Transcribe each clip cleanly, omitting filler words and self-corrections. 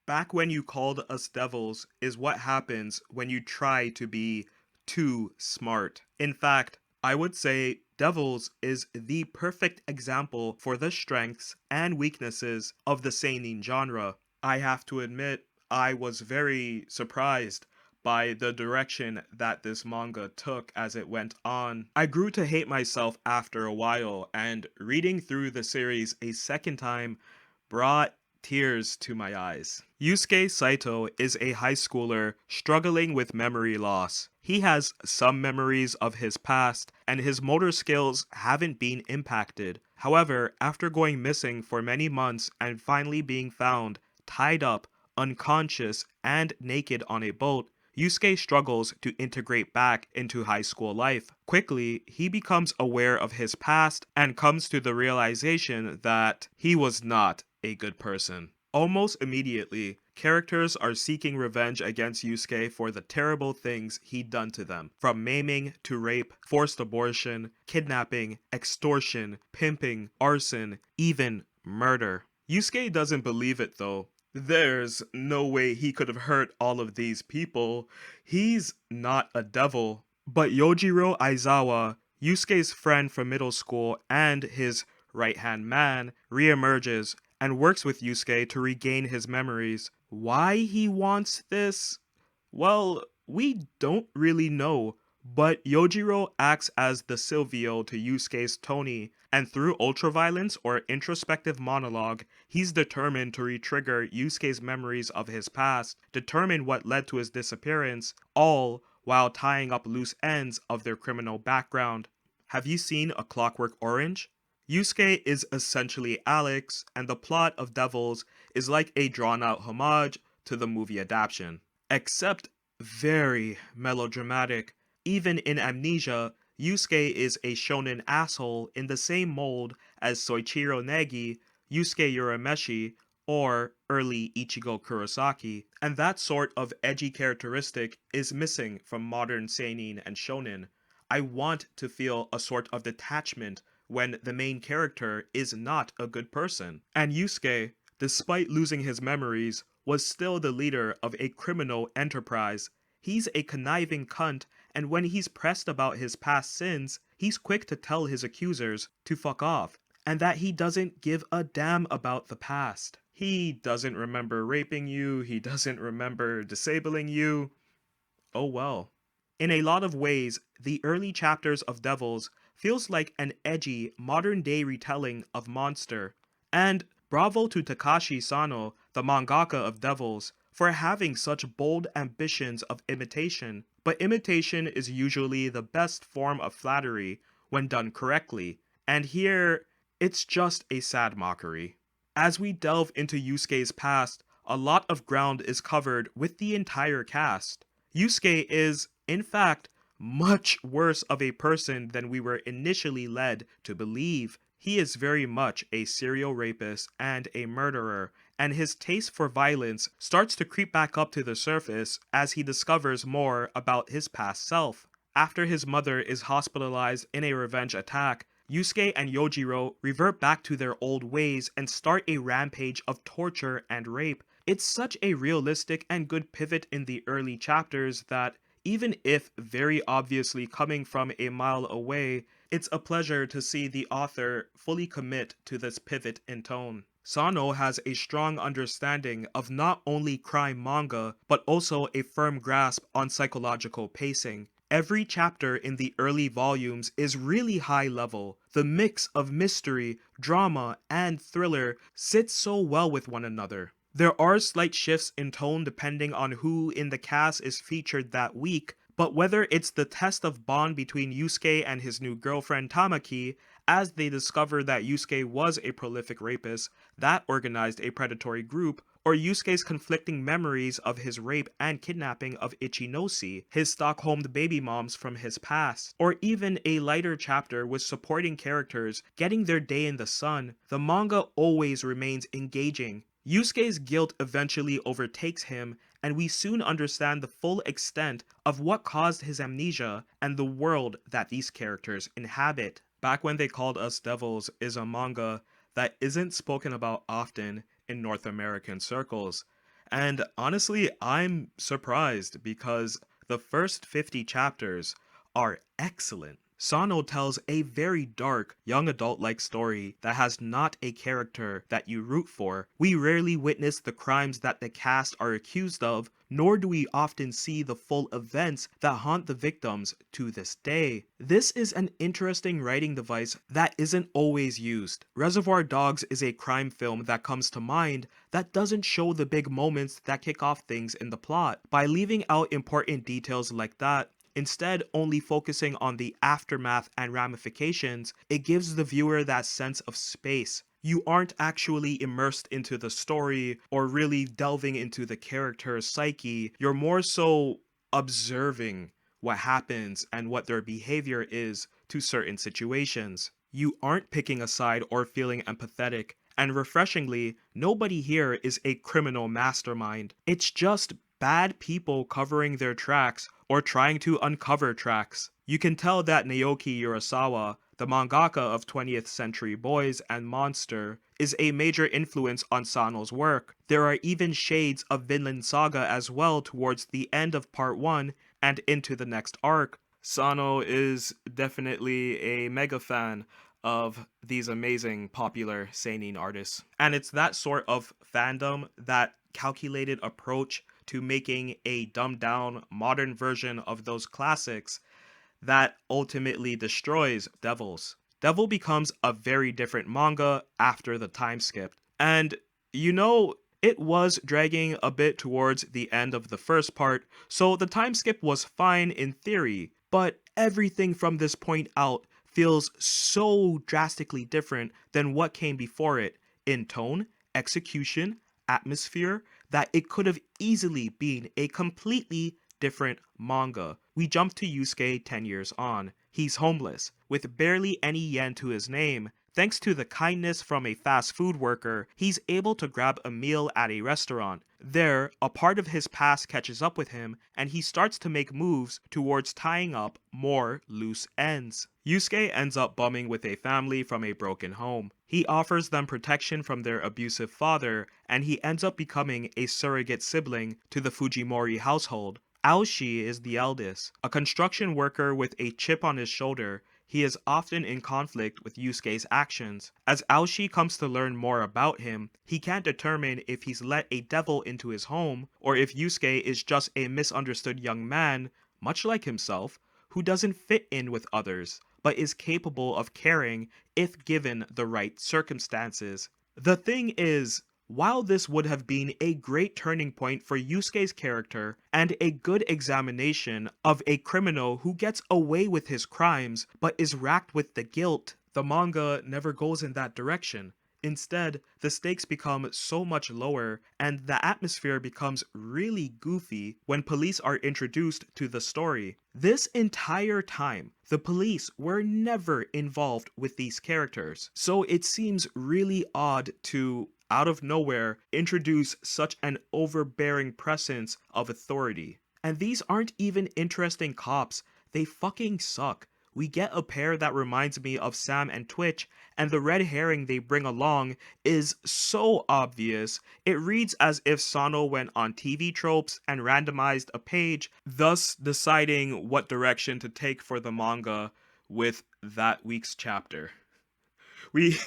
Back when you called us devils is what happens when you try to be too smart. In fact, I would say Devils is the perfect example for the strengths and weaknesses of the seinen genre. I have to admit, I was very surprised by the direction that this manga took as it went on. I grew to hate myself after a while, and reading through the series a second time brought tears to my eyes. Yusuke Saito is a high schooler struggling with memory loss. He has some memories of his past, and his motor skills haven't been impacted. However, after going missing for many months and finally being found, tied up, unconscious, and naked on a boat, Yusuke struggles to integrate back into high school life. Quickly, he becomes aware of his past and comes to the realization that he was not a good person. Almost immediately, characters are seeking revenge against Yusuke for the terrible things he'd done to them, from maiming to rape, forced abortion, kidnapping, extortion, pimping, arson, even murder. Yusuke doesn't believe it though. There's no way he could have hurt all of these people. He's not a devil. But Yojiro Aizawa, Yusuke's friend from middle school and his right-hand man, reemerges and works with Yusuke to regain his memories. Why he wants this? Well, we don't really know, but Yojiro acts as the Silvio to Yusuke's Tony, and through ultraviolence or introspective monologue, he's determined to re-trigger Yusuke's memories of his past, determine what led to his disappearance, all while tying up loose ends of their criminal background. Have you seen A Clockwork Orange? Yusuke is essentially Alex, and the plot of Devils is like a drawn-out homage to the movie adaptation. Except very melodramatic. Even in Amnesia, Yusuke is a shonen asshole in the same mold as Soichiro Negi, Yusuke Urameshi, or early Ichigo Kurosaki, and that sort of edgy characteristic is missing from modern seinen and shonen. I want to feel a sort of detachment when the main character is not a good person. And Yusuke, despite losing his memories, was still the leader of a criminal enterprise. He's a conniving cunt, and when he's pressed about his past sins, he's quick to tell his accusers to fuck off, and that he doesn't give a damn about the past. He doesn't remember raping you, he doesn't remember disabling you. Oh well. In a lot of ways, the early chapters of Devils feels like an edgy, modern-day retelling of Monster. And bravo to Takashi Sano, the mangaka of Devils, for having such bold ambitions of imitation. But imitation is usually the best form of flattery when done correctly, and here, it's just a sad mockery. As we delve into Yusuke's past, a lot of ground is covered with the entire cast. Yusuke is, in fact, much worse of a person than we were initially led to believe. He is very much a serial rapist and a murderer, and his taste for violence starts to creep back up to the surface as he discovers more about his past self. After his mother is hospitalized in a revenge attack, Yusuke and Yojiro revert back to their old ways and start a rampage of torture and rape. It's such a realistic and good pivot in the early chapters that, even if very obviously coming from a mile away, it's a pleasure to see the author fully commit to this pivot in tone. Sano has a strong understanding of not only crime manga, but also a firm grasp on psychological pacing. Every chapter in the early volumes is really high level. The mix of mystery, drama, and thriller sits so well with one another. There are slight shifts in tone depending on who in the cast is featured that week, but whether it's the test of bond between Yusuke and his new girlfriend Tamaki, as they discover that Yusuke was a prolific rapist that organized a predatory group, or Yusuke's conflicting memories of his rape and kidnapping of Ichinose, his Stockholmed baby moms from his past, or even a lighter chapter with supporting characters getting their day in the sun, the manga always remains engaging. Yusuke's guilt eventually overtakes him, and we soon understand the full extent of what caused his amnesia and the world that these characters inhabit. Back When They Called Us Devils is a manga that isn't spoken about often in North American circles, And honestly, I'm surprised because the first 50 chapters are excellent. Sano tells a very dark, young adult like story that has not a character that you root for. We rarely witness the crimes that the cast are accused of, nor do we often see the full events that haunt the victims to this day. This is an interesting writing device that isn't always used. Reservoir Dogs is a crime film that comes to mind that doesn't show the big moments that kick off things in the plot. By leaving out important details like that, instead only focusing on the aftermath and ramifications, it gives the viewer that sense of space. You aren't actually immersed into the story or really delving into the character's psyche, you're more so observing what happens and what their behavior is to certain situations. You aren't picking a side or feeling empathetic, and refreshingly, nobody here is a criminal mastermind. It's just bad people covering their tracks or trying to uncover tracks. You can tell that Naoki Urasawa, the mangaka of 20th Century Boys and Monster, is a major influence on Sano's work. There are even shades of Vinland Saga as well towards the end of part 1 and into the next arc. Sano is definitely a mega fan of these amazing popular seinen artists. And it's that sort of fandom, that calculated approach to making a dumbed down modern version of those classics, that ultimately destroys Devils. Devil becomes a very different manga after the time skip. And it was dragging a bit towards the end of the first part, so the time skip was fine in theory, but everything from this point out feels so drastically different than what came before it in tone, execution, atmosphere, that it could have easily been a completely different manga. We jump to Yusuke 10 years on. He's homeless, with barely any yen to his name. Thanks to the kindness from a fast food worker, he's able to grab a meal at a restaurant. There, a part of his past catches up with him, and he starts to make moves towards tying up more loose ends. Yusuke ends up bumming with a family from a broken home. He offers them protection from their abusive father, and he ends up becoming a surrogate sibling to the Fujimori household. Aoshi is the eldest, a construction worker with a chip on his shoulder. He is often in conflict with Yusuke's actions. As Aoshi comes to learn more about him, he can't determine if he's let a devil into his home, or if Yusuke is just a misunderstood young man, much like himself, who doesn't fit in with others, but is capable of caring if given the right circumstances. The thing is, while this would have been a great turning point for Yusuke's character and a good examination of a criminal who gets away with his crimes but is racked with the guilt, the manga never goes in that direction. Instead, the stakes become so much lower and the atmosphere becomes really goofy when police are introduced to the story. This entire time, the police were never involved with these characters, so it seems really odd to out of nowhere introduce such an overbearing presence of authority. And these aren't even interesting cops, they fucking suck. We get a pair that reminds me of Sam and Twitch, and the red herring they bring along is so obvious, it reads as if Sano went on TV tropes and randomized a page, thus deciding what direction to take for the manga with that week's chapter. We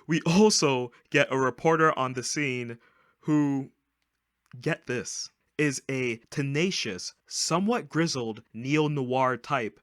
we also get a reporter on the scene who, get this, is a tenacious, somewhat grizzled neo-noir type,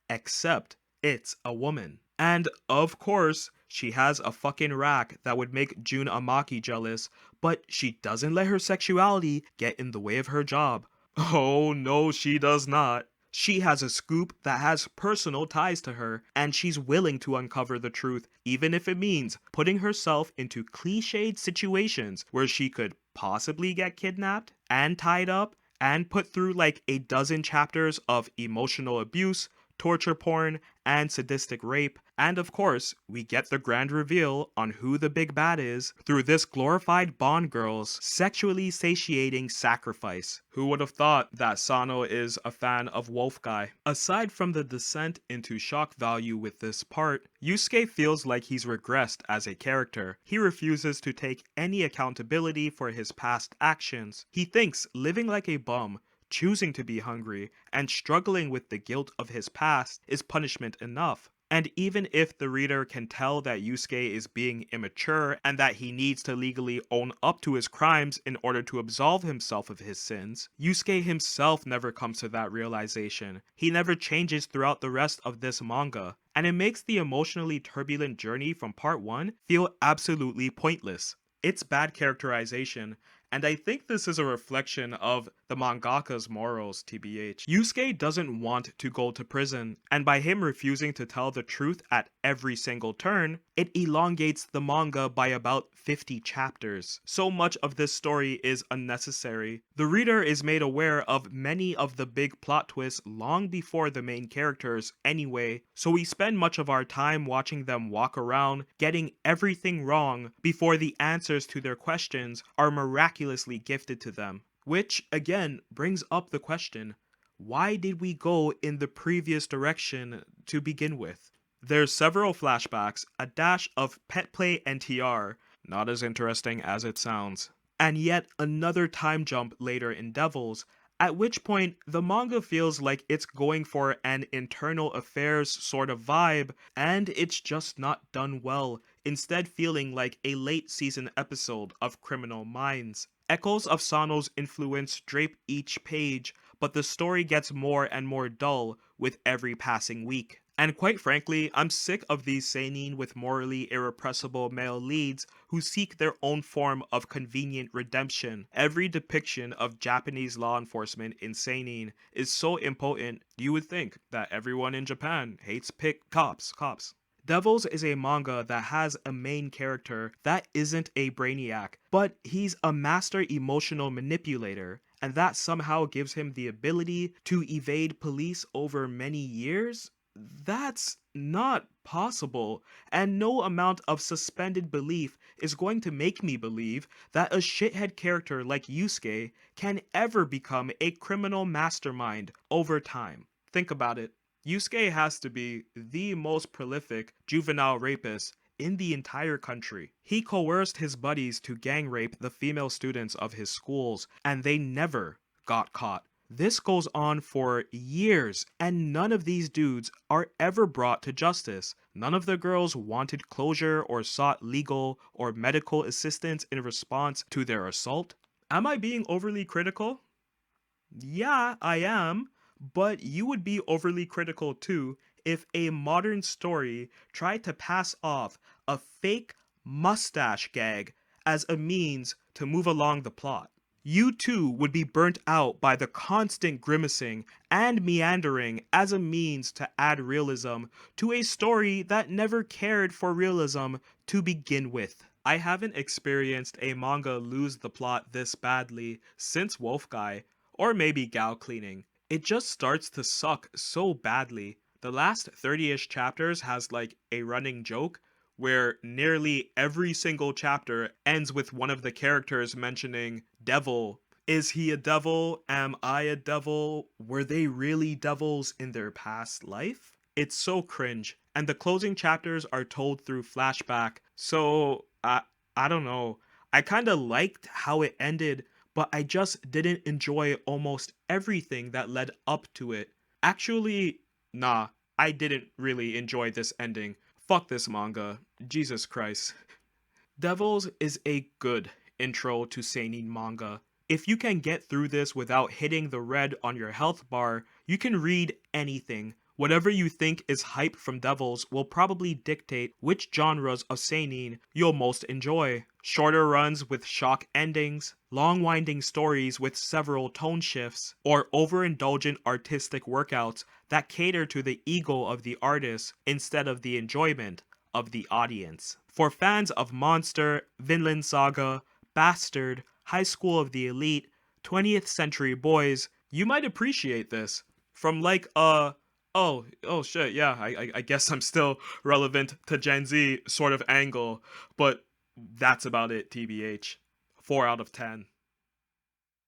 except it's a woman. And of course, she has a fucking rack that would make Jun Amaki jealous, but she doesn't let her sexuality get in the way of her job. Oh no, she does not. She has a scoop that has personal ties to her, and she's willing to uncover the truth, even if it means putting herself into cliched situations where she could possibly get kidnapped and tied up and put through like a dozen chapters of emotional abuse, torture porn, and sadistic rape. And of course, we get the grand reveal on who the big bad is through this glorified Bond girl's sexually satiating sacrifice. Who would have thought that Sano is a fan of Wolf Guy? Aside from the descent into shock value with this part, Yusuke feels like he's regressed as a character. He refuses to take any accountability for his past actions. He thinks living like a bum, choosing to be hungry, and struggling with the guilt of his past is punishment enough. And even if the reader can tell that Yusuke is being immature and that he needs to legally own up to his crimes in order to absolve himself of his sins, Yusuke himself never comes to that realization. He never changes throughout the rest of this manga, and it makes the emotionally turbulent journey from part 1 feel absolutely pointless. It's bad characterization, and I think this is a reflection of the mangaka's morals, TBH. Yusuke doesn't want to go to prison, and by him refusing to tell the truth at every single turn, it elongates the manga by about 50 chapters. So much of this story is unnecessary. The reader is made aware of many of the big plot twists long before the main characters anyway, so we spend much of our time watching them walk around, getting everything wrong before the answers to their questions are miraculously gifted to them. Which, again, brings up the question, why did we go in the previous direction to begin with? There's several flashbacks, a dash of pet play and TR, not as interesting as it sounds, and yet another time jump later in Devils, at which point the manga feels like it's going for an internal affairs sort of vibe, and it's just not done well, instead feeling like a late season episode of Criminal Minds. Echoes of Sano's influence drape each page, but the story gets more and more dull with every passing week. And quite frankly, I'm sick of these seinen with morally irrepressible male leads who seek their own form of convenient redemption. Every depiction of Japanese law enforcement in seinen is so impotent, you would think that everyone in Japan hates cops. Devils is a manga that has a main character that isn't a brainiac, but he's a master emotional manipulator, and that somehow gives him the ability to evade police over many years? That's not possible, and no amount of suspended belief is going to make me believe that a shithead character like Yusuke can ever become a criminal mastermind over time. Think about it. Yusuke has to be the most prolific juvenile rapist in the entire country. He coerced his buddies to gang rape the female students of his schools, and they never got caught. This goes on for years, and none of these dudes are ever brought to justice. None of the girls wanted closure or sought legal or medical assistance in response to their assault. Am I being overly critical? Yeah, I am. But you would be overly critical too if a modern story tried to pass off a fake mustache gag as a means to move along the plot. You too would be burnt out by the constant grimacing and meandering as a means to add realism to a story that never cared for realism to begin with. I haven't experienced a manga lose the plot this badly since Wolf Guy, or maybe Gal Cleaning. It just starts to suck so badly. The last 30-ish chapters has like a running joke where nearly every single chapter ends with one of the characters mentioning devil. Is he a devil? Am I a devil? Were they really devils in their past life? It's so cringe, and the closing chapters are told through flashback, so I don't know. I kinda liked how it ended, but I just didn't enjoy almost everything that led up to it. Actually, nah, I didn't really enjoy this ending. Fuck this manga. Jesus Christ. Devils is a good intro to seinen manga. If you can get through this without hitting the red on your health bar, you can read anything. Whatever you think is hype from Devils will probably dictate which genres of seinen you'll most enjoy. Shorter runs with shock endings, long winding stories with several tone shifts, or overindulgent artistic workouts that cater to the ego of the artist instead of the enjoyment of the audience. For fans of Monster, Vinland Saga, Bastard, High School of the Elite, 20th Century Boys, you might appreciate this. From like a Oh shit, yeah. I guess I'm still relevant to Gen Z sort of angle, but that's about it, TBH. 4 out of 10.